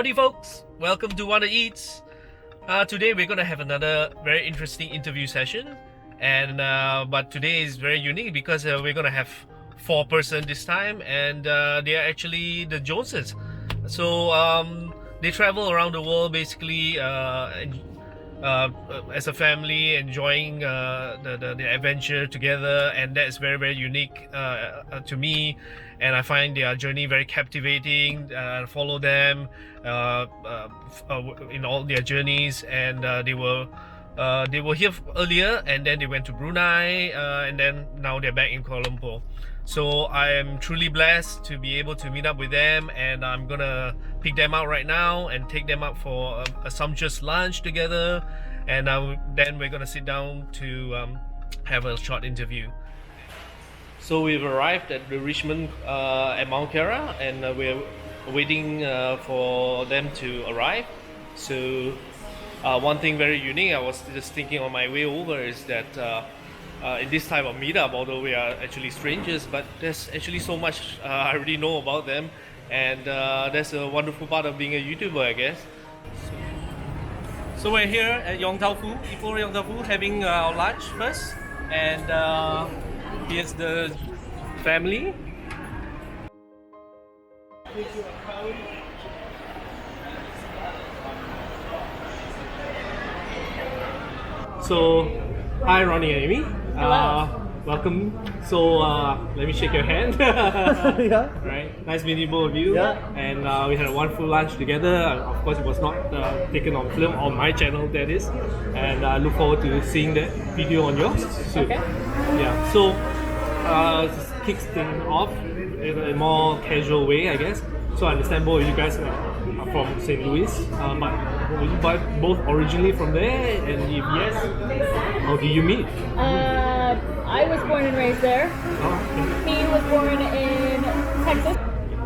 Howdy folks, welcome to Wanna Eats. Today we're gonna have another very interesting interview session, and but today is very unique because we're gonna have 4-person this time, and they are actually the Joneses. So they travel around the world basically as a family, enjoying the adventure together, and that's very unique to me. And I find their journey very captivating. Follow them in all their journeys, and they were here earlier, and then they went to Brunei, and then now they're back in Kuala Lumpur. So I am truly blessed to be able to meet up with them, and I'm gonna pick them out right now and take them out for a sumptuous lunch together, and then we're gonna sit down to have a short interview. So we've arrived at the Richmond at Mount Kera, and we're waiting for them to arrive. So one thing very unique, I was just thinking on my way over, is that in this type of meetup, although we are actually strangers, but there's actually so much I already know about them, and that's a wonderful part of being a YouTuber, I guess. So we're here at Yong Ipoh Yong having our lunch first, and here's the family. So, hi Ronnie and Amy. Hello. Welcome. So, let me shake your hand. Yeah. Right. Nice meeting both of you. Yeah. And we had a wonderful lunch together. Of course, it was not taken on film on my channel, that is. And I look forward to seeing that video on yours soon. Okay. Yeah. So, just kicks things off in a more casual way, I guess. So I understand both of you guys are from St. Louis, but were you both originally from there? And if yes, how did you meet? I was born and raised there. Oh, okay. He was born in Texas.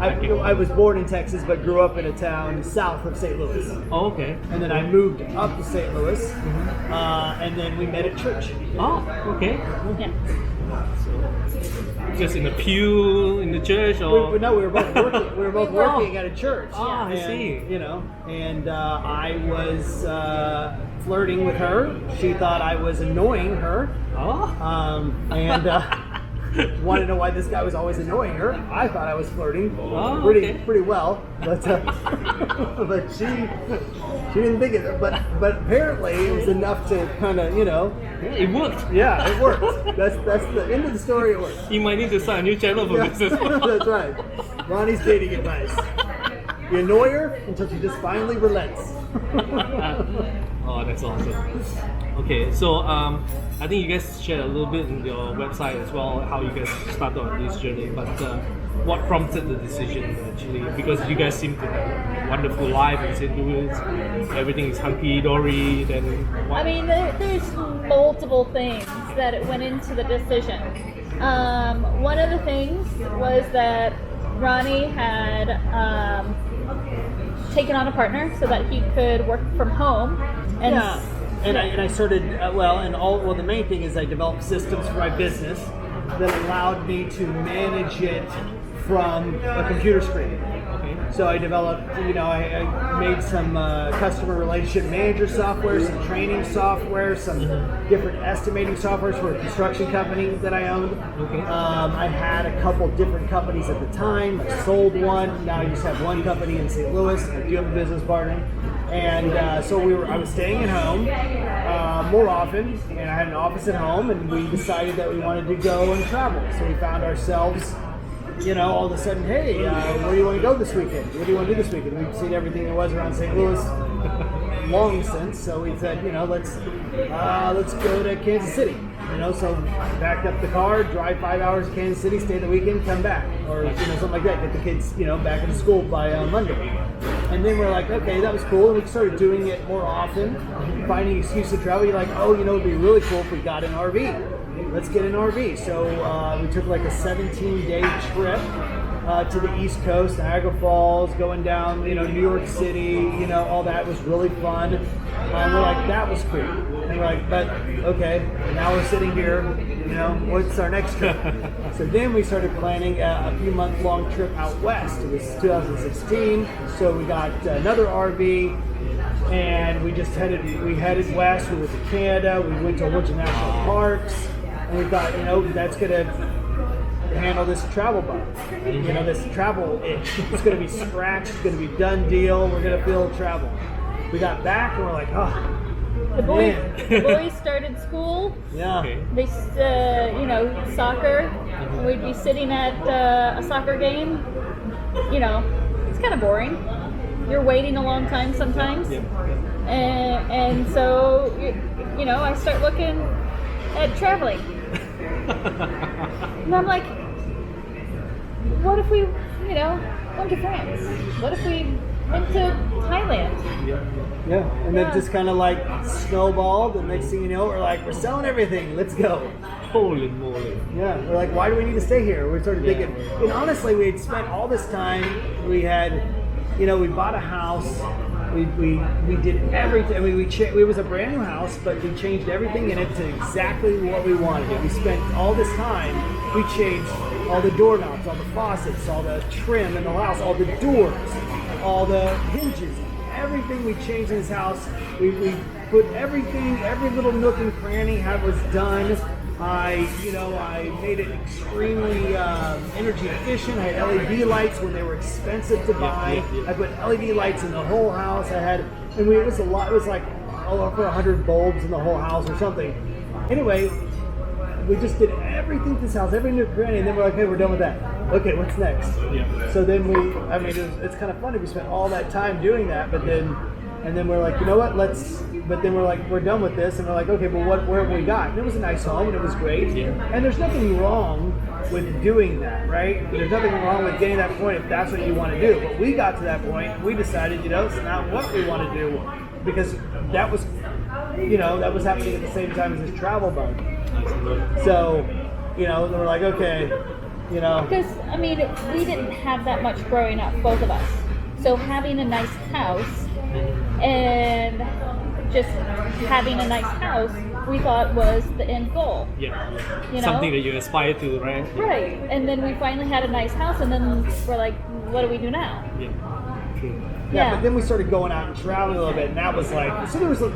I was born in Texas, but grew up in a town south of St. Louis. Oh, okay. And then I moved up to St. Louis, and then we met at church. Oh, okay. Yeah. Just in a pew in the church, or No, we were both working. We were both working at a church. Ah, I see. You know, and I was flirting with her. She thought I was annoying her. Oh. And wanted to know why this guy was always annoying her. I thought I was flirting pretty well, but but she didn't think it. But apparently it was enough to kind of, you know. It worked. Yeah, it worked. That's the end of the story. It worked. You might need to start a new channel for this. That's right. Ronnie's dating advice. You annoy her until she just finally relents. Oh, that's awesome. Okay, so I think you guys shared a little bit in your website as well how you guys started on this journey, but what prompted the decision actually? Because you guys seem to have a wonderful life in St. Louis, everything is hunky-dory, then what? I mean, there's multiple things that went into the decision. One of the things was that Ronnie had taken on a partner so that he could work from home. And yeah. And I started, the main thing is I developed systems for my business that allowed me to manage it from a computer screen. Okay. So I developed, I made some customer relationship manager software, some training software, some different estimating softwares for a construction company that I owned. Okay. I had a couple different companies at the time. I sold one. Now I just have one company in St. Louis. I do have a business partner. And so I was staying at home more often, and I had an office at home, and we decided that we wanted to go and travel. So we found ourselves, all of a sudden, hey, where do you want to go this weekend? What do you want to do this weekend? We've seen everything there was around St. Louis long since, so we said, let's go to Kansas City. So back up the car, drive 5 hours to Kansas City, stay the weekend, come back, or something like that. Get the kids, back into school by Monday. And then we're like, okay, that was cool. And we started doing it more often, finding excuses to travel. You're like, it'd be really cool if we got an RV. Let's get an RV. So we took like a 17-day trip to the East Coast, Niagara Falls, going down, New York City, all that was really fun. We're like, that was cool. And we're like, but okay, now we're sitting here, you know, what's our next trip? So then we started planning a few month-long trip out west. It was 2016, so we got another RV, and we headed west. We went to Canada, we went to a bunch of national parks, and we thought, you know, that's gonna handle this travel bug, you know, this travel itch. It's gonna be scratched, it's gonna be done deal, we're gonna feel travel. We got back and we're like, oh, the boys started school. yeah. They, you know, soccer. We'd be sitting at a soccer game. You know, it's kind of boring. You're waiting a long time sometimes. And so, you know, I start looking at traveling. And I'm like, what if we, you know, went to France? What if we went to Thailand? Yeah, and then just kind of like snowballed, and next thing you know, we're selling everything, let's go. Holy moly. Yeah, we're like, why do we need to stay here? We started thinking, and honestly, we had spent all this time, we had, you know, we bought a house, we did everything, I mean, it was a brand new house, but we changed everything in it to exactly what we wanted. We spent all this time, we changed all the doorknobs, all the faucets, all the trim in the house, all the doors, all the hinges, everything we changed in this house. We put everything, every little nook and cranny was done. I made it extremely energy efficient. I had LED lights when they were expensive to buy. I put LED lights in the whole house. It was a lot. It was like over 100 bulbs in the whole house or something. Anyway, we just did everything to this house, every nook and cranny, and then we're like, hey, we're done with that. Okay, what's next? So then it's kind of funny. We spent all that time doing that, and then we're like, you know what? But then we're like, we're done with this, and we're like, okay, but where have we got? And it was a nice home, and it was great. And there's nothing wrong with doing that, right? There's nothing wrong with getting to that point if that's what you want to do. But we got to that point, we decided, you know, it's not what we want to do, because that was happening at the same time as this travel bug. So, you know, we're like, okay, you know. Because, I mean, we didn't have that much growing up, both of us. So having a nice house and just having a nice house, we thought was the end goal. You know? Something that you aspire to, right? Right. And then we finally had a nice house, and then we're like, what do we do now? Yeah, but then we started going out and traveling a little bit, and that was like, so there was some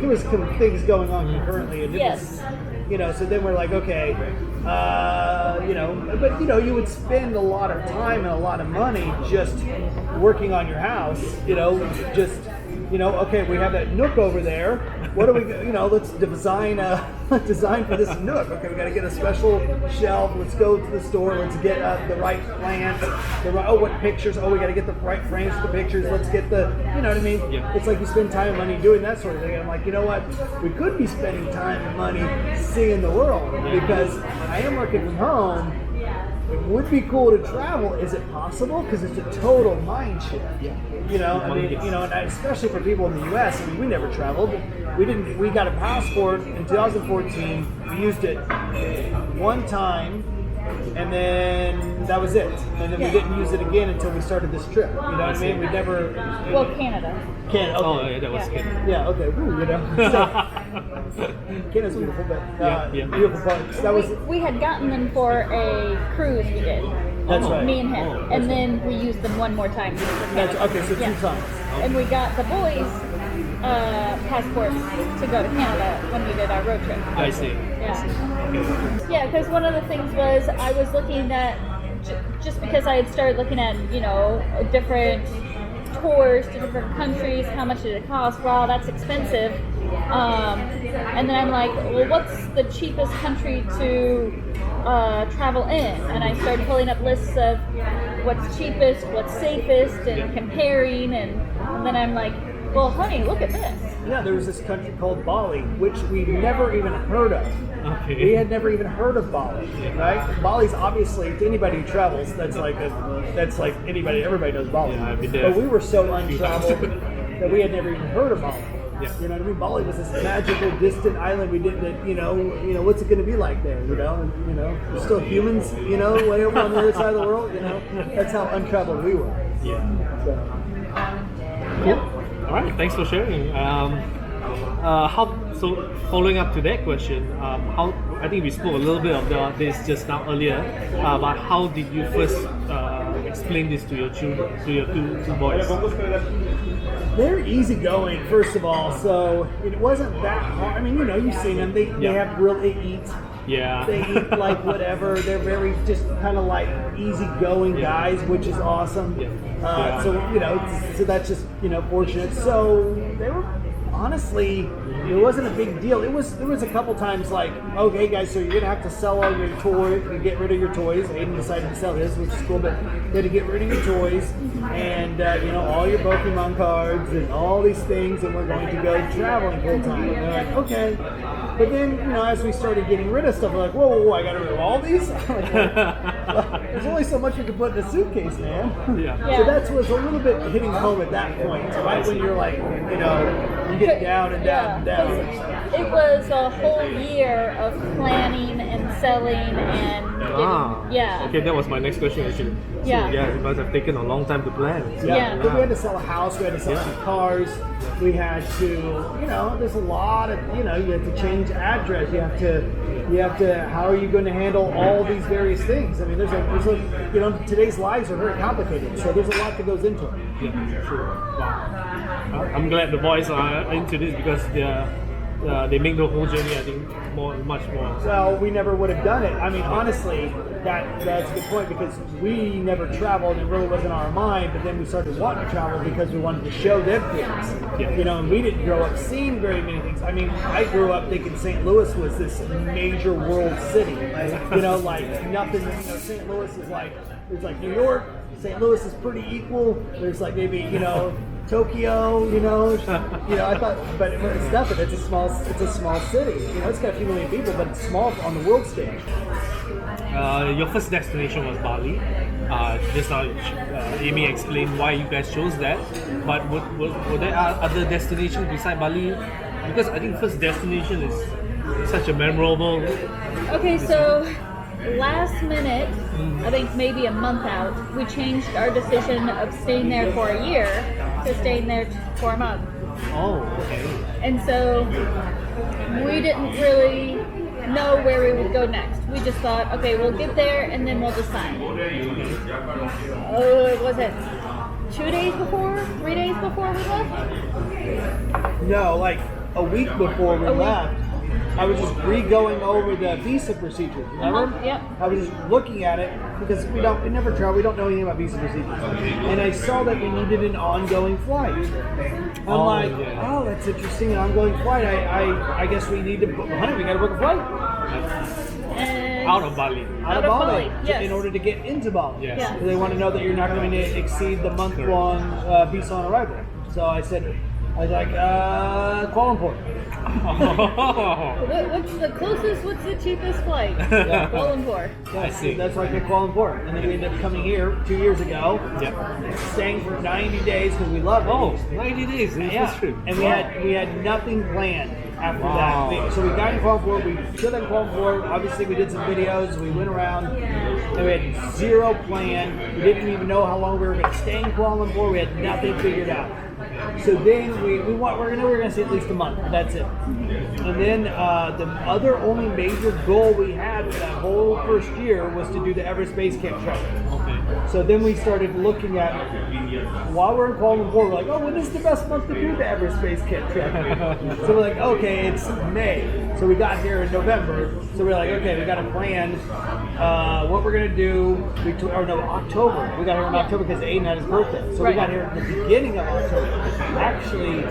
things going on concurrently, and it was, you know, so then we're like, okay, you know, but you know, you would spend a lot of time and a lot of money just working on your house, you know, just, you know, okay, we have that nook over there. What do we, you know, let's design for this nook. Okay, we got to get a special shelf. Let's go to the store. Let's get the right plants. What pictures? Oh, we got to get the right frames for the pictures. Let's get the, you know what I mean? It's like you spend time and money doing that sort of thing. And I'm like, you know what? We could be spending time and money seeing the world, because I am working from home. It would be cool to travel. Is it possible? Because it's a total mind shift. You know, I mean, you know, and especially for people in the U.S. I mean, we never traveled. We got a passport in 2014. We used it one time, and then that was it. And then we didn't use it again until we started this trip. You know what I mean? We never. Well, Canada. Okay. Oh, yeah, that was Canada. Yeah. Okay. Ooh, you know. So, Canada's beautiful, but beautiful parts. That was. We had gotten them for a cruise we did. That's right. Me and him, and then we used them one more time. That's okay. So 2 times. And we got the boys' passports to go to Canada when we did our road trip. I see. Yeah, because one of the things was I was looking at, just because I had started looking at, you know, different tours to different countries, how much did it cost? Wow, that's expensive. And then I'm like, well, what's the cheapest country to travel in? And I started pulling up lists of what's cheapest, what's safest, and comparing, and then I'm like, well, honey, look at this. Yeah, there was this country called Bali, which we've never even heard of. Okay. We had never even heard of Bali, right? Bali's obviously, to anybody who travels, that's like anybody, everybody knows Bali. Yeah, I've been there. But we were so untraveled that we had never even heard of Bali. You know what I mean? Bali was this magical, distant island. We didn't, you know, what's it going to be like there? You know, there's still humans, you know, way over on the other side of the world. You know, that's how untraveled we were. Yeah. So. Cool. All right. Thanks for sharing. Following up to that question, how I think we spoke a little bit of this just now earlier, but how did you first explain this to your children, to your two boys? They're easygoing, first of all, so it wasn't that hard. I mean, you know, you've seen them. They have they eat. Yeah. They eat like whatever. They're very just kind of like easygoing guys, which is awesome. Yeah. So you know, so that's just fortunate. So they were honestly, it wasn't a big deal. There was a couple times like, okay, guys, so you're gonna have to sell all your toys and get rid of your toys. Ayden decided to sell his, which is cool, but you had to get rid of your toys and all your Pokemon cards and all these things, and we're going to go traveling full time. And they're like, okay. But then, as we started getting rid of stuff, we're like, whoa, I got rid of all these? Well, there's only so much you can put in a suitcase, man. So that was a little bit hitting home at that point, right when you're like, you get down and down and down. It was a whole year of planning and selling and Okay, that was my next question actually. So, it must have taken a long time to plan. But we had to sell a house, we had to sell some cars, we had to, there's a lot of, you have to change address, you have to, how are you going to handle all these various things? I mean, there's a today's lives are very complicated, so there's a lot that goes into it. Yeah, sure. Wow. I'm glad the boys are into this because they make the whole journey, I think, much more. Well, we never would have done it. I mean, honestly, that's a good point because we never traveled and it really wasn't our mind, but then we started wanting to travel because we wanted to show them things. And we didn't grow up seeing very many things. I mean, I grew up thinking St. Louis was this major world city. Like nothing, St. Louis is like, there's like New York, St. Louis is pretty equal. There's like maybe, Tokyo, I thought, but it's nothing. It's a small city. It's got a few million people, but it's small on the world stage. Your first destination was Bali. Just now, Amy explained why you guys chose that. But were there other destinations beside Bali? Because I think first destination is such a memorable. Okay, so last minute, I think maybe a month out, we changed our decision of staying there for a year to staying there for a month. Oh, okay. And so we didn't really know where we would go next. We just thought, okay, we'll get there and then we'll decide. Was it 2 days before? 3 days before we left? No, like a week before we left. I was just re-going over the visa procedures, remember? Yep. I was just looking at it because we never travel, we don't know anything about visa procedures. And I saw that we needed an ongoing flight. I'm oh, that's interesting, an ongoing flight. I guess we need to, honey, we gotta book a flight. Out of Bali. Out of Bali, yes. In order to get into Bali. Yes. Yeah. So they want to know that you're not going to exceed the month-long visa on arrival. So I was like, Kuala Lumpur. What's the closest, what's the cheapest flight? Yeah. Kuala Lumpur. Yeah, I see. That's why I picked Kuala Lumpur. And then we ended up coming here 2 years ago. Staying for 90 days because we love it. Oh, 90 days. Yeah. Trip. And we had nothing planned after that. So we got in Kuala Lumpur, we chilled in Kuala Lumpur. Obviously, we did some videos, we went around, and we had zero plan. We didn't even know how long we were going to stay in Kuala Lumpur. We had nothing figured out. So then we're gonna stay at least a month. That's it. And then the other only major goal we had for that whole first year was to do the Everest Base Camp trek. Okay. So then we started looking at, while we're in Kuala Lumpur, we're like, oh, when is the best month to do the Everest Base Camp trek? So we're like, okay, it's May. So we got here in November. So we're like, okay, we got to plan what we're gonna do. October. We got here in October because Ayden had his birthday. So we got here at the beginning of October. Actually,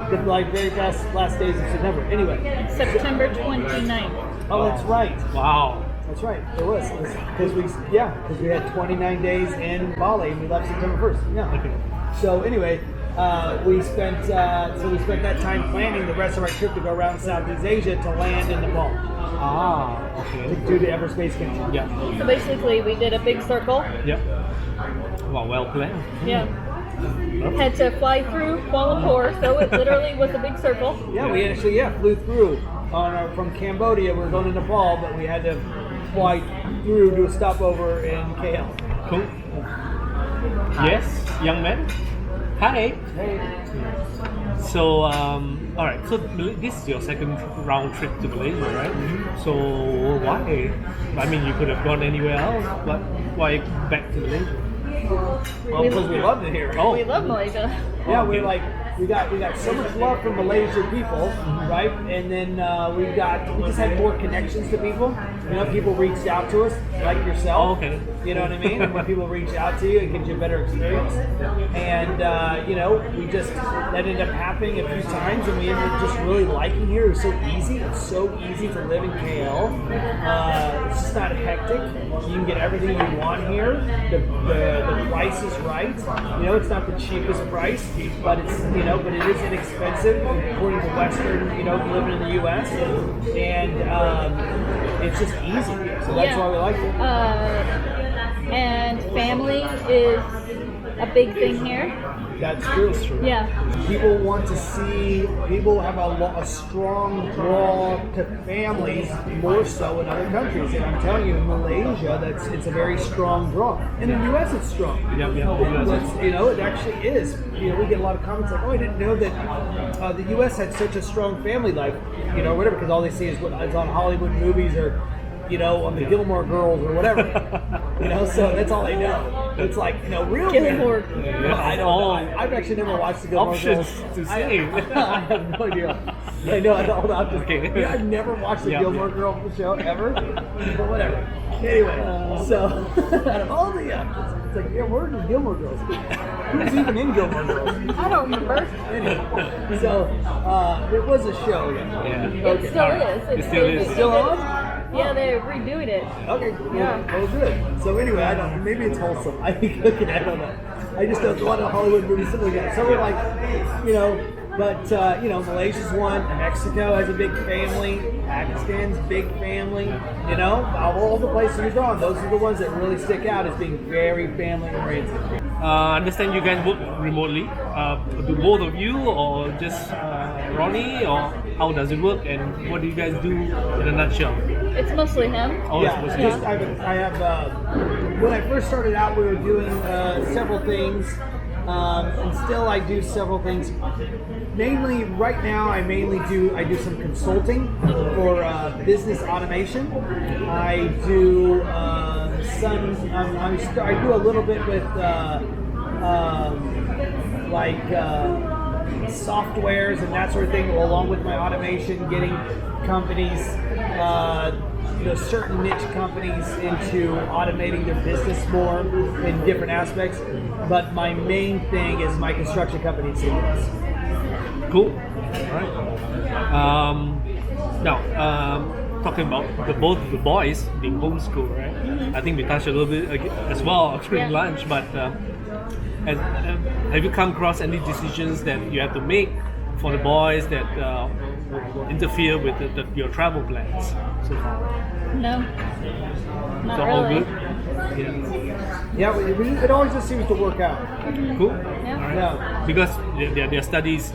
the very last days of September. Anyway. September 29th. Oh, that's right. Wow. That's right. It was because we had 29 days in Bali and we left September 1st. Yeah. Okay. So anyway, we spent that time planning the rest of our trip to go around Southeast Asia to land in Nepal. Okay. To do the Everest Base Camp. Yeah. So basically, we did a big circle. Yep. Well planned. Yeah. Had to fly through Kuala Lumpur, so it literally was a big circle. Yeah, we actually flew through from Cambodia. We were going to Nepal, but we had to fly through to a stopover in KL. Cool. Yes, young man. Hi. Hey. So, all right. So this is your second round trip to Malaysia, right? So why? I mean, you could have gone anywhere else, but why back to Malaysia? Well, because we loved it here. Oh, We love Malaysia. Yeah, we got so much love from Malaysian people, right? And then we just had more connections to people. You know, people reached out to us, like yourself. Oh, okay. You know what I mean? And when people reach out to you, it gives you a better experience. And you know, that ended up happening a few times, and we ended up just really liking here. It was so easy. It's so easy to live in KL. It's just not hectic. You can get everything you want here. The price is right. You know, it's not the cheapest price, but it is inexpensive according to Western, living in the U.S. And it's just easy. So that's why we like it. And family is a big thing here. That's true. Yeah. People have a strong draw to families more so in other countries. And I'm telling you, in Malaysia, it's a very strong draw. And in the U.S., it's strong. Yeah. It actually is. We get a lot of comments like, "Oh, I didn't know that the U.S. had such a strong family life," whatever, because all they see is what is on Hollywood movies or, on the Gilmore Girls or whatever. So that's all they know. It's like, real Gilmore. I don't know. I've actually never watched the Gilmore Options Girls. to say. I have no idea. I know. Hold on. Okay. I've never watched the Yeah, Gilmore Girls show ever. But whatever. Anyway, so out of all the it's like, where are the Gilmore Girls? Who's even in Gilmore Girls? I don't remember. Anyway, so it was a show. Yeah. It still is. It still is. Still on? Yeah, they're redoing it. Okay. Yeah. Well, good. So anyway, I don't. Maybe it's wholesome. I don't know. I just know a lot of Hollywood movies, something like that. So we're like, but Malaysia's one. Mexico has a big family. Pakistan's big family. Of all the places we've gone, those are the ones that really stick out as being very family oriented. I understand you guys work remotely. Do both of you, or just Ronnie, or how does it work, and what do you guys do in a nutshell? It's mostly him. Oh, Yeah, it's just, I have. When I first started out, we were doing several things, and still I do several things. Mainly, right now, I do some consulting for business automation. I do I do a little bit with softwares and that sort of thing, along with my automation, getting companies, certain niche companies into automating their business more in different aspects. But my main thing is my construction company in St. Louis. Cool. All right. Now, talking about both of the boys being homeschooled, right? I think we touched a little bit as well during lunch, but have you come across any decisions that you have to make for the boys that will interfere with your travel plans so far? No. Not So all really. good? Yeah. Yeah, it always just seems to work out. Cool. Yeah. All right. Yeah. Because their studies,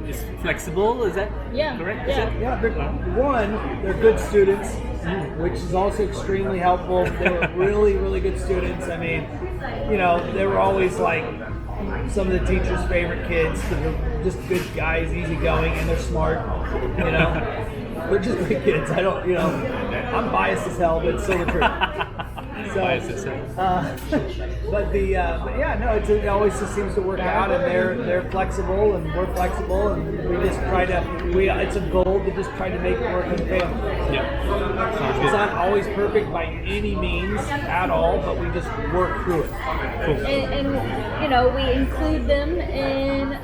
it's flexible. Is that Yeah. correct? Yeah. Is it? Yeah, they're good students, which is also extremely helpful. They were really, really good students. I mean, they were always like some of the teachers' favorite kids. They're just good guys, easygoing, and they're smart. They're just good kids. I don't, I'm biased as hell, but it's still the truth. So, Biased as hell. but yeah, no, it always just seems to work out, and they're flexible, and we're flexible, and we just try to. It's a goal to just try to make it work in the family. Yeah. Sounds It's good. not always perfect by any means at all, but we just work through it. Cool. And we include them in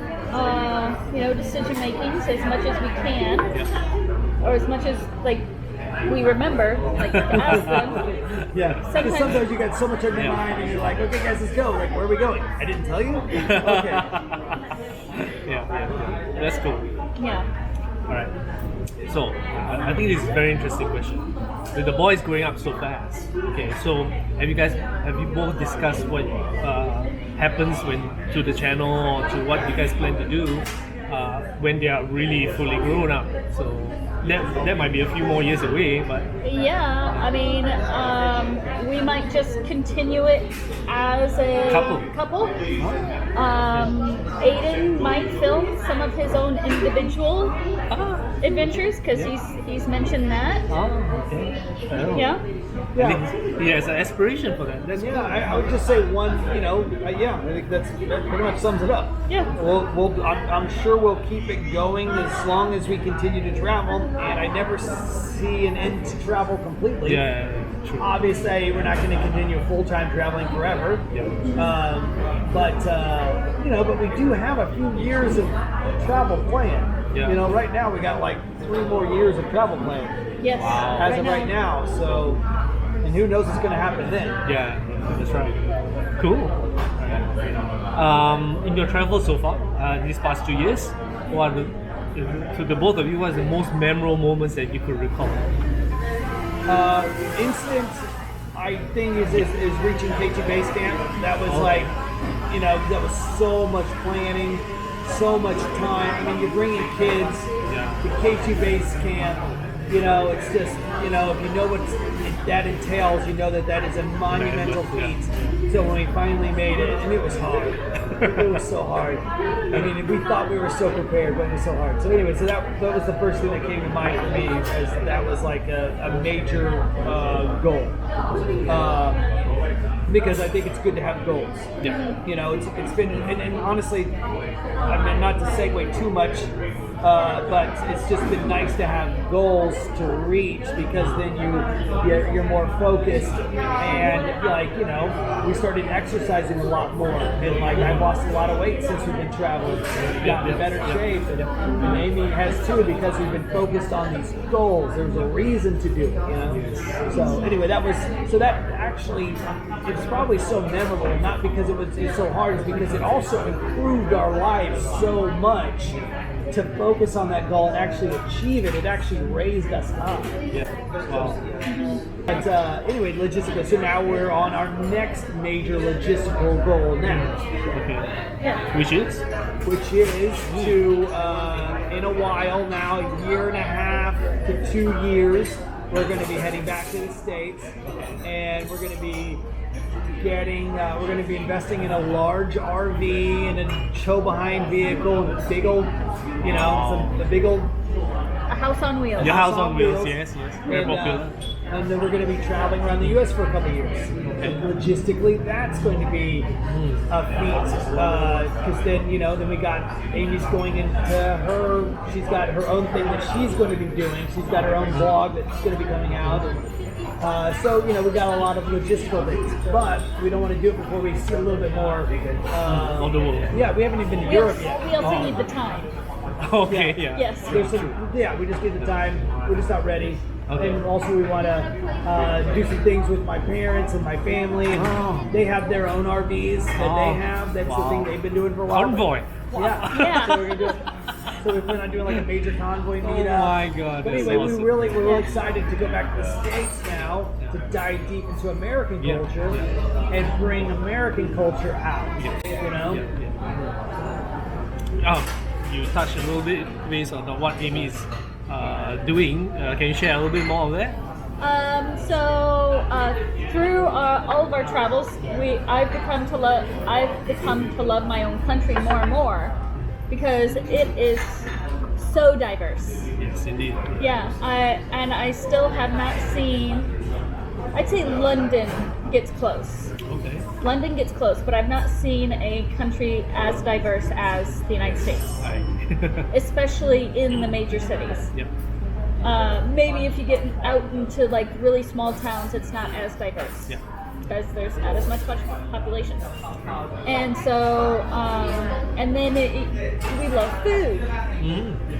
decision making as much as we can, or as much as we remember, to ask them. Yeah, because Sometimes- sometimes you got so much on your mind, and you're like, okay, guys, let's go. Like, where are we going? I didn't tell you. Okay. Yeah. That's cool. Yeah. All right. So, I think this is a very interesting question. With the boys growing up so fast, okay, so have you both discussed what happens to the channel, or to what you guys plan to do when they are really fully grown up? So, that might be a few more years away, but Yeah, I mean, we might just continue it as a couple. Ayden might film some of his own individual adventures because he's mentioned that. Okay. Yeah. Yeah. I think he has an aspiration for that. That's Yeah, I would just say one. I think that pretty much sums it up. Yeah. I'm sure we'll keep it going as long as we continue to travel, and I never see an end to travel completely. Yeah, true. Obviously, we're not going to continue full-time traveling forever. Yeah. But we do have a few years of travel planned. Yeah. Right now we got like 3 more years of travel planned Yes. Wow. as of right now. So, and who knows what's going to happen then? Yeah, that's right. Cool. In your travel so far, these past 2 years, what are to the both of you, what's the most memorable moments that you could recall? Instant, I think is reaching K2 base camp. That was that was so much planning, so much time. I mean, you're bringing kids to K2 base camp. It's just, if you know what that entails, you know that is a monumental feat. So when we finally made it, and it was hard. It was so hard. I mean, we thought we were so prepared, but it was so hard. So anyway, that was the first thing that came to mind for me, as that was like a major goal. Because I think it's good to have goals. Yeah. It's been, and honestly, I mean, not to segue too much, but it's just been nice to have goals to reach, because then you're more focused, and we started exercising a lot more, and I've lost a lot of weight since we've been traveling, gotten in better shape, and Amy has too, because we've been focused on these goals. There's a reason to do it, So anyway, that actually, it's probably so memorable, not because it's so hard, it's because it also improved our lives so much to focus on that goal and actually achieve it. It actually raised us up. Yeah. Wow. But anyway, logistical. So now we're on our next major logistical goal now. Okay. Yeah. Which is? Which is to, in a while now, a year and a half to 2 years, we're going to be heading back to the States, and we're going to be we're going to be investing in a large RV and a tow-behind vehicle, a big old, A house on wheels. Your house on wheels, yes. Very and, popular. And then we're going to be traveling around the U.S. for a couple of years. And logistically, that's going to be a feat, because then we got Amy's going into she's got her own thing that she's going to be doing. She's got her own blog that's going to be coming out. So we got a lot of logistical things, but we don't want to do it before we see a little bit more of the world. Yeah, we haven't even been to Europe yet. We also need the time. Okay, yeah. Yes. We just need the time. We're just not ready. Okay. And also we want to do some things with my parents and my family. And they have their own RVs that they have. That's the thing they've been doing for a while. Convoy. Yeah. So we're gonna do it. So we plan on doing like a major convoy meetup. Oh my God. But That's anyway, awesome. we're really excited to go back to the States now to dive deep into American culture and bring American culture out. You touched a little bit based on what Amy is doing. Can you share a little bit more of that? Through all of our travels, I've become to love my own country more and more, because it is so diverse. Yes, indeed. Yeah, I still have not seen. I'd say London gets close. Okay. London gets close, but I've not seen a country as diverse as the United States, especially in the major cities. Yep. Maybe if you get out into really small towns, it's not as diverse. Yeah. Because there's not as much population. And so, and then we love food.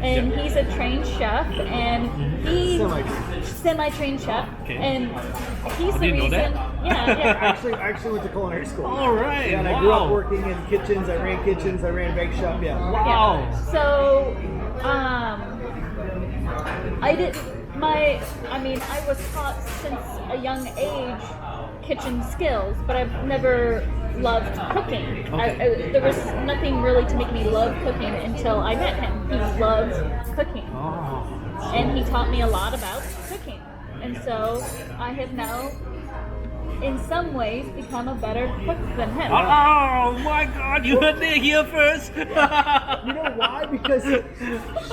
And he's a trained chef, and he's semi-trained chef, Okay. and he's the didn't know reason. that. Yeah. I actually went to culinary school. All right. Yeah, and I grew up working in kitchens. I ran a bake shop. Yeah. Wow. Yeah. So, I was taught since a young age kitchen skills, but I've never loved cooking. Okay. There was nothing really to make me love cooking until I met him. He loved cooking. Oh. and he taught me a lot about cooking. And so I have now, in some ways, become a better cook than him. Oh my God! You heard it here first. You know why? Because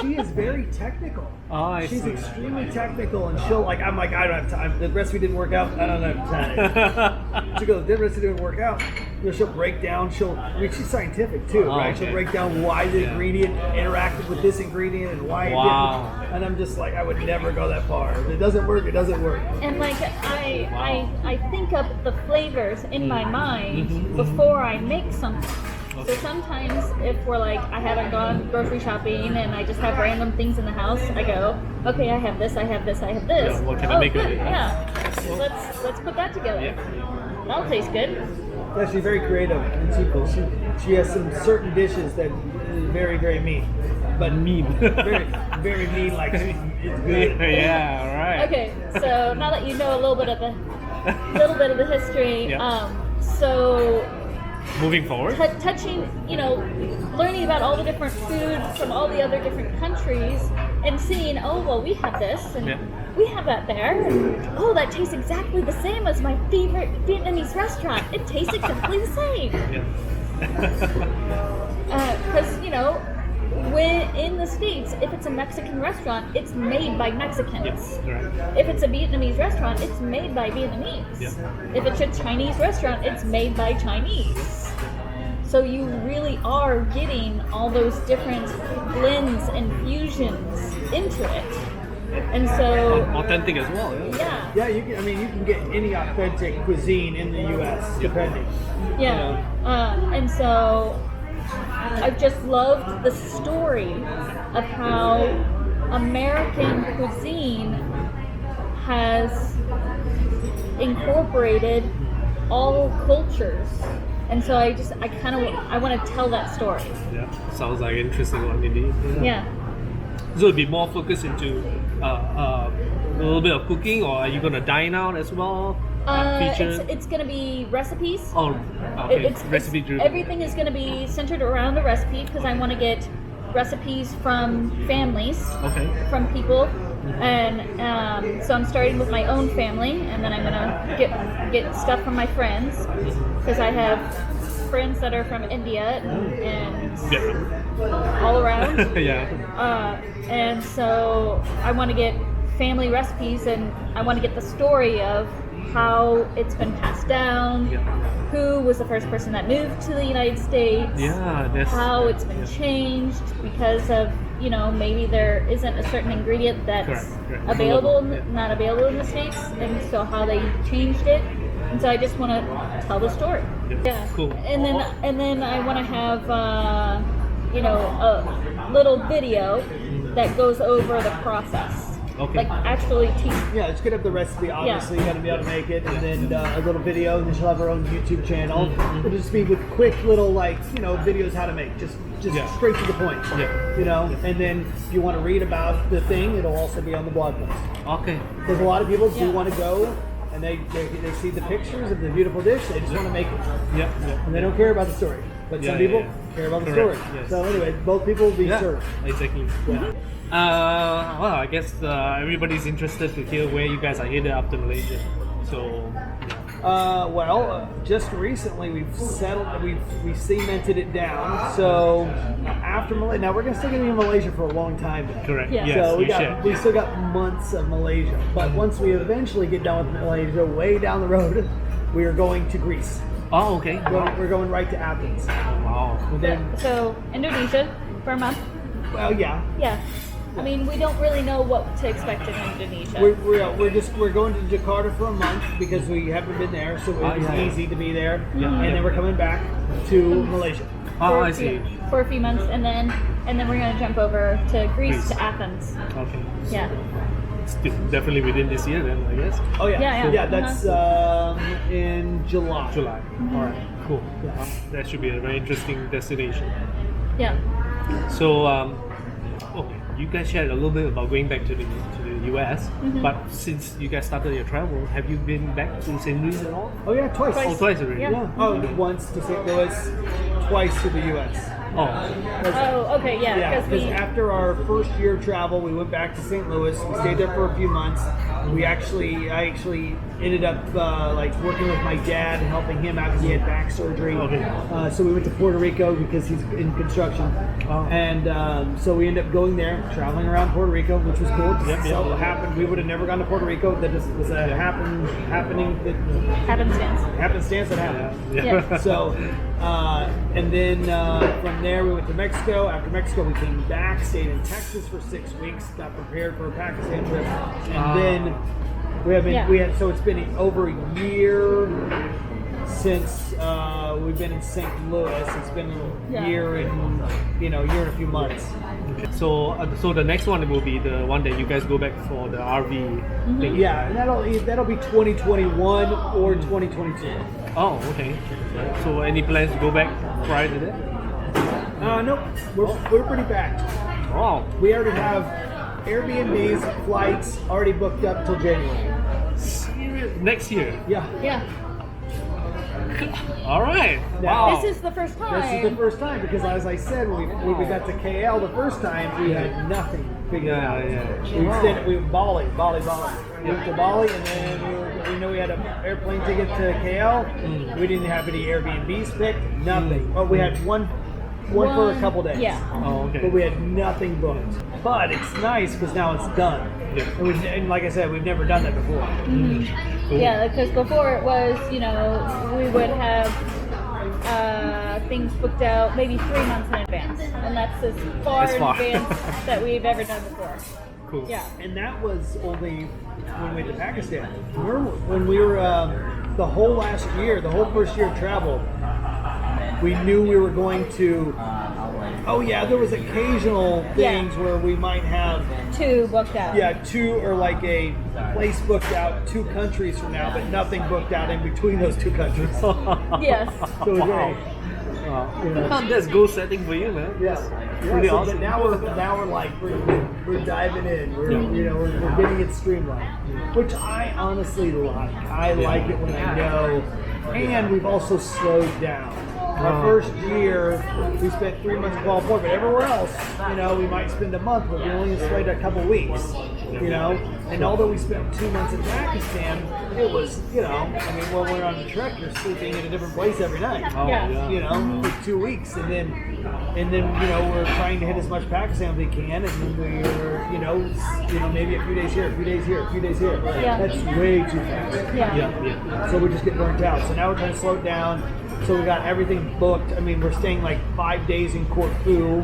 she is very technical. Oh, I She's see. extremely technical, and I'm like, I don't have time. The recipe didn't work out. I don't have time. She goes, the recipe didn't work out. You know, she'll break down. She's scientific too, right? okay. She'll break down why the ingredient interacted with this ingredient and why it Wow. didn't. And I'm just like, I would never go that far. If it doesn't work, it doesn't work. And like I think of the flavors in my mind before I make something. So sometimes if we're like, I haven't gone grocery shopping and I just have random things in the house, I go, okay, I have this, I have this, I have this. Yeah, what can I make of good, it? Yeah. Let's put that together. Yeah. That'll taste good. Yeah, she's very creative, and she has some certain dishes that is very, very mean. But Mean. very, very mean, like it's good. Yeah, right. Okay, so now that you know a little bit of the history, Yeah. So Moving forward. touching, learning about all the different foods from all the other different countries and seeing, oh, well, we have this and Yeah. we have that there. And, oh, that tastes exactly the same as my favorite Vietnamese restaurant. It tastes exactly the same. Yeah. Because, when in the States, if it's a Mexican restaurant, it's made by Mexicans. Yes. Right. If it's a Vietnamese restaurant, it's made by Vietnamese. Yeah. If it's a Chinese restaurant, it's made by Chinese. So you really are getting all those different blends and fusions into it. And so, Authentic as well. Yeah. yeah. Yeah, you can get any authentic cuisine in the U.S. depending. Yeah. And so I've just loved the story of how American cuisine has incorporated all cultures. And so I want to tell that story. Yeah. Sounds like an interesting one indeed. Yeah. So it'll be more focused into a little bit of cooking, or are you gonna dine out as well? Feature? It's going to be recipes. Oh, okay. It's Recipe driven. Everything is going to be centered around a recipe because I want to get recipes from families, Okay. from people, and so I'm starting with my own family, and then I'm gonna get stuff from my friends because I have friends that are from India and Yeah. all around. Yeah. And so I want to get family recipes, and I want to get the story of how it's been passed down, Yeah. who was the first person that moved to the United States, Yeah. That's how it's been changed because of, maybe there isn't a certain ingredient that's Correct. available, Yeah. not available in the States, and so how they changed it. And so I just want to tell the story. Yeah. Cool. And then I want to have, a little video that goes over the process. Okay. Like actually teach. Yeah, just get up the recipe. Obviously, you got to be able to make it, and then a little video, and then she'll have her own YouTube channel. It'll just be with quick little videos how to make, just Yeah. straight to the point. Yeah. And then if you want to read about the thing, it'll also be on the blog post. Okay. Because a lot of people do Yeah. want to go, and they see the pictures of the beautiful dish, they just want to make it, Yeah. and they don't care about the story. But Yeah, some yeah, people yeah. care about the Correct, story. yes. So anyway, both people will be Yeah. served. Exactly. Well, I guess everybody's interested to hear where you guys are headed after Malaysia. So, Just recently we've settled, we cemented it down. So after Malaysia, now we're still gonna be in Malaysia for a long time. correct. Yeah. Yes, So you shared. we still got months of Malaysia. But once we eventually get done with Malaysia, way down the road, we are going to Greece. Oh, okay. We're going right to Athens. Wow. And then, So Indonesia for a month. well, yeah, Yeah. I mean, we don't really know what to expect in Indonesia. we're going to Jakarta for a month because we haven't been there, so it was yeah. easy to be there. Yeah, and yeah. then we're coming back to Malaysia. Oh, for I a few- see. For a few months, and then we're gonna jump over to Greece Greece. to Athens. Okay. Yeah. It's definitely within this year then, I guess. Oh yeah, Yeah, yeah. That's in July. July. All right. Cool. That should be a very interesting destination. Yeah. So, you guys shared a little bit about going back to the US, but since you guys started your travel, have you been back to St. Louis at all? Oh yeah, twice. Oh, twice already. Yeah. Yeah. Oh, once to St. Louis, twice to the U.S. Oh, Oh, okay, yeah, Yeah, because because we. after our first year of travel, we went back to St. Louis. We stayed there for a few months. I actually ended up like working with my dad and helping him out because he had back surgery. Okay. So we went to Puerto Rico because he's in construction, and so we ended up going there, traveling around Puerto Rico, which was cool. So it happened. We would have never gone to Puerto Rico. That just was a happening happenstance that happened. Yeah. So, and then from there we went to Mexico. After Mexico, we came back, stayed in Texas for 6 weeks, got prepared for a Pakistan trip, and then so it's been over a year since we've been in St. Louis. It's been a year and year and a few months. so the next one will be the one that you guys go back for the RV thing. Yeah, and that'll be 2021 or 2022. Oh, okay. So any plans to go back prior to that? Nope, we're pretty packed. Oh, We already have Airbnbs, flights already booked up till January. serious? Next year? Yeah. Yeah. All right. Now- Wow. This is the first time. This is the first time because, as I said, when we got to KL the first time, we had nothing figured Yeah, out. yeah. We were Bali. We went to Bali, and then we had an airplane ticket to KL. We didn't have any Airbnbs picked. Nothing. Well, we had one for a couple days. Yeah. Oh, okay. But we had nothing booked. But it's nice because now it's done. Yeah. And like I said, we've never done that before. Cool. Yeah, because before it was, we would have things booked out maybe 3 months in advance, and that's as far As in far. advance that we've ever done before. Cool. Yeah. And that was only when we went to Pakistan. When we were the whole last year, the whole first year of travel, we knew we were going to. Oh yeah, there was occasional things where we might have 2 booked out. 2 or like a place booked out 2 countries from now, but nothing booked out in between those 2 countries. So Yes. it was great. That's goal setting for you, man. Yeah. Pretty So, awesome. But now we're like we're diving in. We're getting it streamlined, which I honestly like. I like it when I know, and we've also slowed down. Our first year, we spent 3 months in Kuala Lumpur, but everywhere else, we might spend a month, but we only stayed a couple weeks, And although we spent 2 months in Pakistan, it was, when we're on the trek, you're sleeping in a different place every night. Oh, Yeah. yeah. For 2 weeks, and then we're trying to hit as much Pakistan as we can, and then we're maybe a few days here, a few days here, a few days here. Yeah. That's way too fast. Yeah. Yeah. So we just get burnt out. So now we're trying to slow it down. So we got everything booked. I mean, we're staying like 5 days in Corfu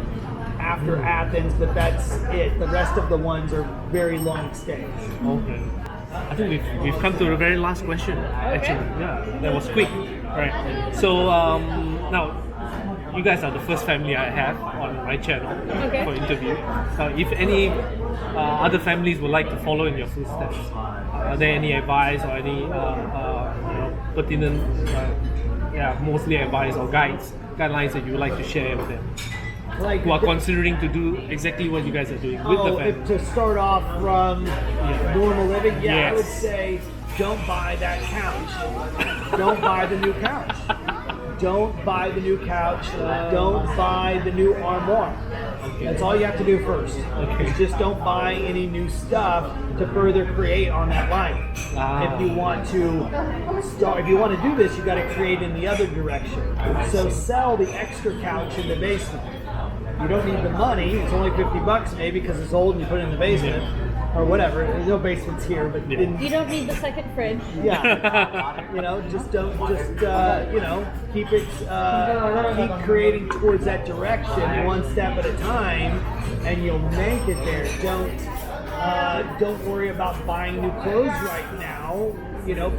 after Athens, but that's it. The rest of the ones are very long stays. Okay. I think we've come to the very last question. Actually, yeah, that was quick. Right. So now, you guys are the first family I have on my channel for interview. If any other families would like to follow in your footsteps, are there any advice or any pertinent, mostly advice or guidelines that you would like to share with them? Like Who are considering to do exactly what you guys are doing with the family? to start off from normal living, I Yes. would say don't buy that couch. Don't buy the new couch. Don't buy the new couch. Don't buy the new armoire. That's all you have to do first. Is just don't buy any new stuff to further create on that life. If you want to do this, you got to create in the other direction. So sell the extra couch in the basement. You don't need the money. It's only $50 maybe because it's old and you put it in the basement or whatever. There's no basements here, but You don't need the second fridge. keep creating towards that direction one step at a time, and you'll make it there. Don't worry about buying new clothes right now.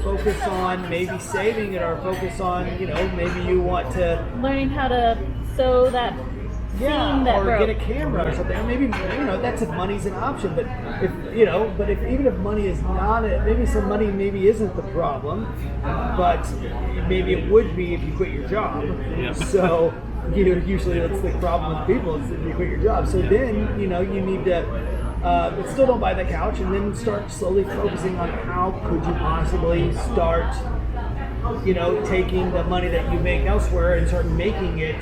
Focus on maybe saving it, or focus on maybe you want to Learning how to sew that seam that or broke. get a camera or something. Or maybe that's if money's an option. But even if money is not it, maybe some money maybe isn't the problem, but maybe it would be if you quit your job. Yeah. So usually that's the problem with people is if you quit your job. So then you need to. But still don't buy the couch, and then start slowly focusing on how could you possibly start taking the money that you make elsewhere and start making it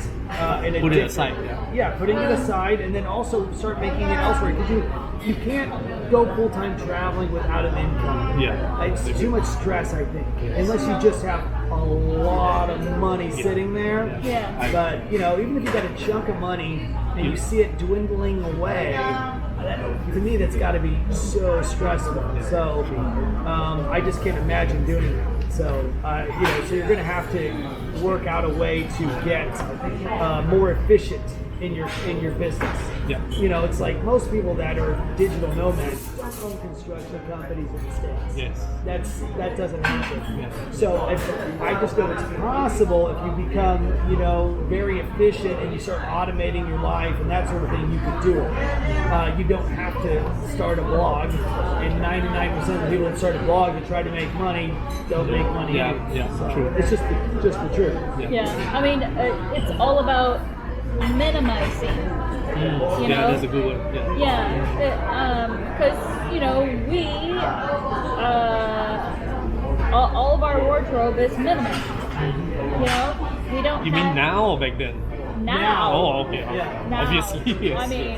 in a Put it different- aside. Yeah, putting it aside, and then also start making it elsewhere because you can't go full time traveling without an income. Yeah. It's too much stress, I think, unless you just have a lot of money sitting there. Yeah. But even if you got a chunk of money and you see it dwindling away, to me that's got to be so stressful. So I just can't imagine doing it. So so you're going to have to work out a way to get more efficient in your business. Yeah. It's like most people that are digital nomads own construction companies in the States. Yes. That doesn't happen. Yeah. So I just know it's possible if you become, very efficient and you start automating your life and that sort of thing, you could do it. You don't have to start a blog, and 99% of the people that start a blog to try to make money don't make money. Yeah, either. yeah, So true. It's just the truth. Yeah, I mean, it's all about minimizing. Yeah, that's a good one. Yeah. Yeah, because we all of our wardrobe is minimal. We don't. You mean now or back then? Now. Oh, okay. Yeah. Now. Obviously, yes. I mean,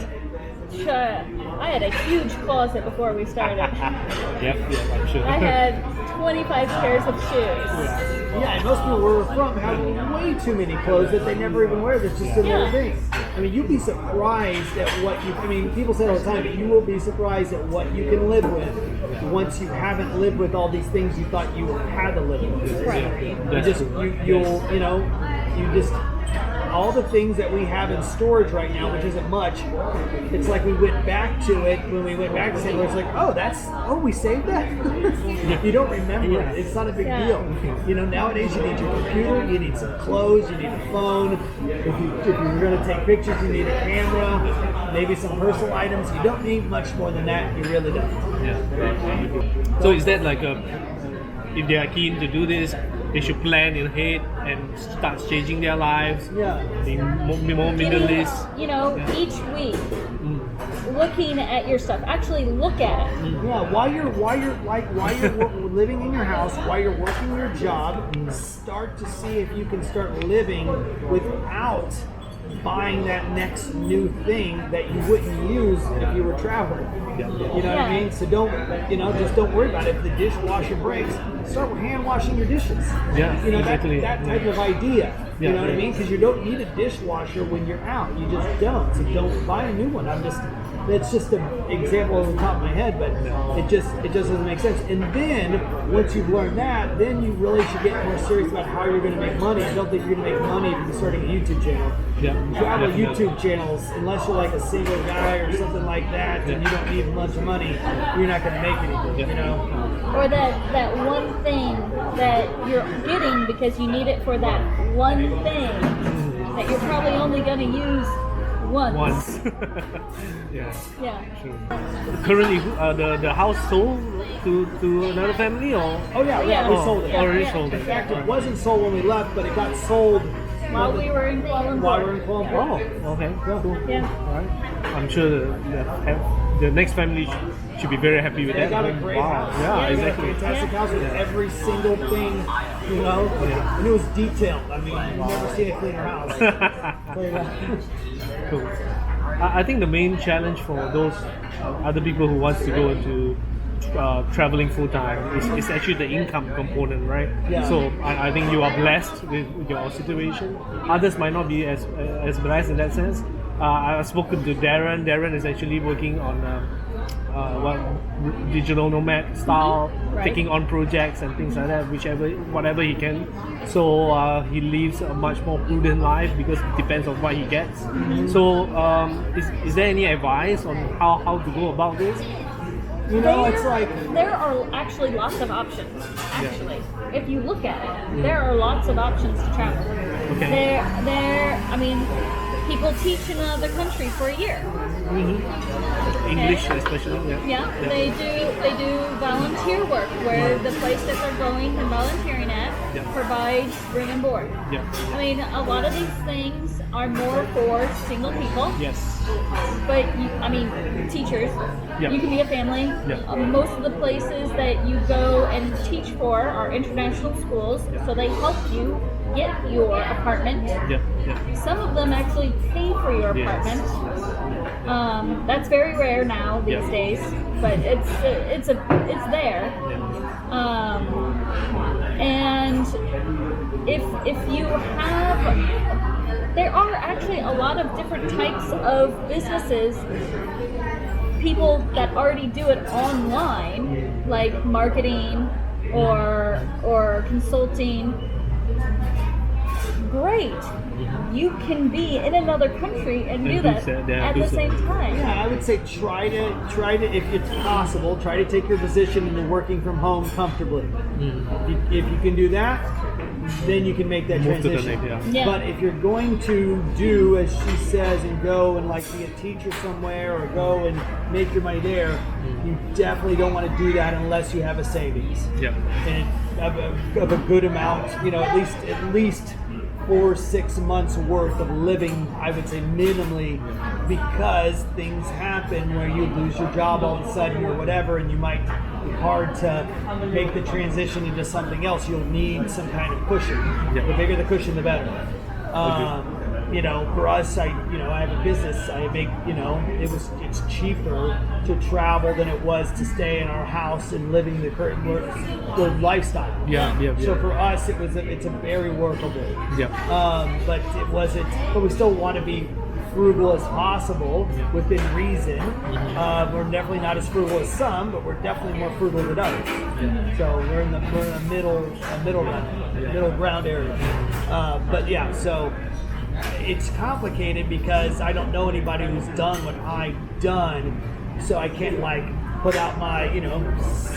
I had a huge closet before we started. Yep, I'm sure. I had 25 pairs of shoes. Yeah, and most people where we're from have way too many clothes that they never even wear. That's just another Yeah. thing. I mean, you'd be surprised at what people say it all the time, but you will be surprised at what you can live with once you haven't lived with all these things you thought you had to live with. Right. All the things that we have in storage right now, which isn't much, it's like we went back to it when we went back to St. Louis. It's like, we saved that? You don't remember it. It's not a big Yeah. deal. Nowadays you need your computer, you need some clothes, you need a phone. If you're going to take pictures, you need a camera, maybe some personal items. You don't need much more than that. You really don't. Yeah. So is that like if they are keen to do this, they should plan in ahead and start changing their lives, Yeah. being more minimalist. Each week, looking at your stuff. Actually, look at it. Yeah, while you're living in your house, while you're working your job, start to see if you can start living without buying that next new thing that you wouldn't use if you were traveling. You know what I Yeah. mean? So just don't worry about it. If the dishwasher breaks, start hand washing your dishes. Yeah, exactly. That type of idea. You Yeah. know what I mean? Because you don't need a dishwasher when you're out. You just don't. So don't buy a new one. That's just an example off the top of my head, but it just doesn't make sense. And then once you've learned that, then you really should get more serious about how you're going to make money. I don't think you're going to make money if you're starting a YouTube channel. Yeah. Travel Definitely. YouTube channels, unless you're like a single guy or something like that, and you don't need a bunch of money, you're not going to make anything. Or that one thing that you're getting because you need it for that one thing that you're probably only going to use once. Yeah. Yeah. True. Currently, the house sold to another family or? Oh yeah, we sold it. Already Yeah. sold In it. fact, it wasn't sold when we left, but it got sold While we were in Kuala Lumpur. while we were in Kuala Lumpur. Oh, okay, cool. Yeah. Alright. I'm sure the next family should be very happy with They that. got a great house. Yeah, They got exactly. a fantastic house with every single thing, Yeah. and it was detailed. I mean, you've never seen a cleaner house. Cool. I think the main challenge for those other people who wants to go into traveling full time is actually the income component, right? Yeah. So I think you are blessed with your situation. Others might not be as blessed in that sense. I've spoken to Darren. Darren is actually working on digital nomad style, Right. taking on projects and things like that, whatever he can. So he lives a much more prudent life because it depends on what he gets. So is there any advice on how to go about this? It's like There are actually lots of options. Actually, if you look at it, there are lots of options to travel. Okay. I mean, people teach in another country for a year. English especially, Yeah, they do volunteer work where the place that they're going and volunteering at, provides room and board. Yeah. I mean, a lot of these things are more for single people. Yes. But teachers. Yeah. You can be a family. Yeah. Most of the places that you go and teach for are international schools, so they help you get your apartment. Yeah. Yeah. Some of them actually pay for your Yes. apartment. That's very rare now these days, but it's there. And if you have, there are actually a lot of different types of businesses. People that already do it online, like marketing or consulting. Great. You can be in another country and do that at the same time. Yeah, I would say try to if it's possible, try to take your position into working from home comfortably. If you can do that, then you can make that Move to the transition. next, Yeah. But if you're going to do as she says and go and like be a teacher somewhere or go and make your money there, you definitely don't want to do that unless you have a savings. Yeah. And of a good amount, at least 4 or 6 months worth of living, I would say minimally, because things happen where you lose your job all of a sudden or whatever, and you might be hard to make the transition into something else. You'll need some kind of cushion. Yeah. The bigger the cushion, the better. For us, I have a business. I make, it's cheaper to travel than it was to stay in our house and living the current lifestyle. Yeah. So for us, it's a very workable. Yeah. But we still want to be frugal as possible within reason. We're definitely not as frugal as some, but we're definitely more frugal than others. So we're in the middle ground area. So it's complicated because I don't know anybody who's done what I've done, so I can't put out my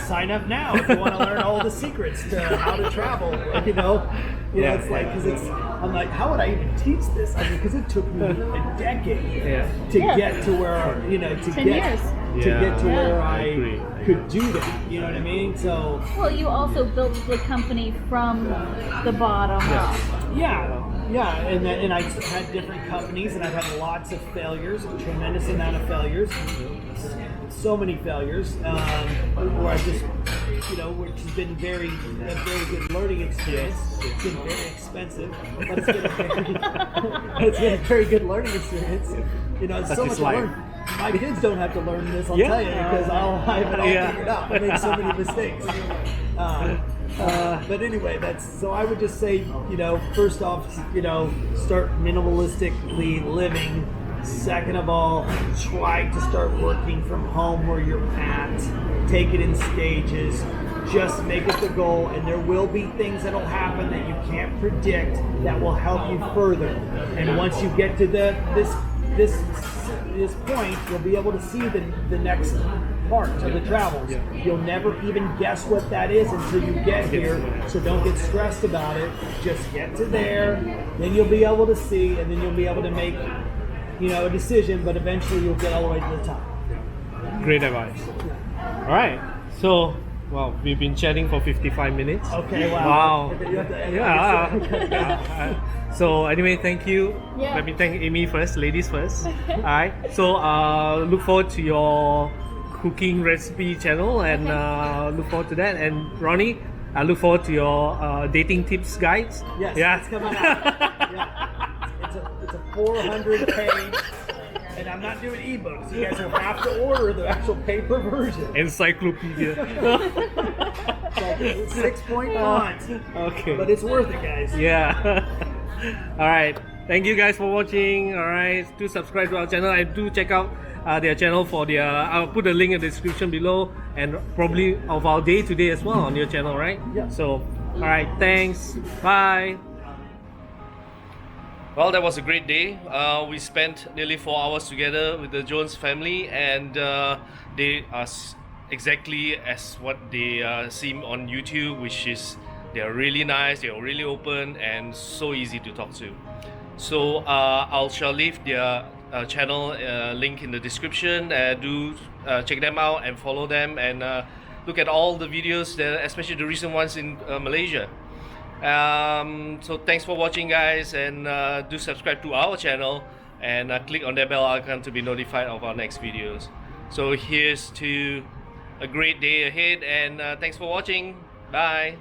sign up now if you want to learn all the secrets to how to travel. It's like because I'm like, how would I even teach this? Because it took me a decade to get to where 10 years. Get to where I I agree. could do that. You know what I mean? So Well, you also built the company from the bottom up. Yeah, and I had different companies, and I've had lots of failures, a tremendous amount of failures, so many failures, where I just, which has been a very good learning experience. It's been very expensive, but it's been a very good learning experience. It's so much to learn. My kids don't have to learn this, I'll tell you, because I have it all figured out. I make so many mistakes. But anyway, so I would just say, first off, start minimalistically living. Second of all, try to start working from home where you're at. Take it in stages. Just make it the goal, and there will be things that'll happen that you can't predict that will help you further. And once you get to this point, you'll be able to see the next part of the travels. You'll never even guess what that is until you get here, so don't get stressed about it. Just get to there, then you'll be able to see, and then you'll be able to make a decision, but eventually you'll get all the way to the top. Great advice. All right. So, we've been chatting for 55 minutes. Okay, wow. You have to Yeah. So anyway, thank you. Yeah. Let me thank Amy first, ladies first. Alright. So look forward to your cooking recipe channel and look forward to that. And Ronnie, I look forward to your dating tips guides. Yes, Yeah. it's coming out. It's a 400 page, and I'm not doing ebooks. You guys will have to order the actual paper version. Encyclopedia. It's like 6-point font. Okay. But it's worth it, guys. Yeah. Alright. Thank you guys for watching. Alright. Do subscribe to our channel and do check out their channel for their. I'll put the link in the description below, and probably of our day today as well on your channel, right? Yeah. So, alright. Thanks. Bye. Well, that was a great day. We spent nearly 4 hours together with the Jones family, and they are exactly as what they seem on YouTube, which is they are really nice, they are really open, and so easy to talk to. So I shall leave their channel link in the description. Do check them out and follow them, and look at all the videos, especially the recent ones in Malaysia. So thanks for watching, guys, and do subscribe to our channel and click on the bell icon to be notified of our next videos. So here's to a great day ahead, and thanks for watching. Bye.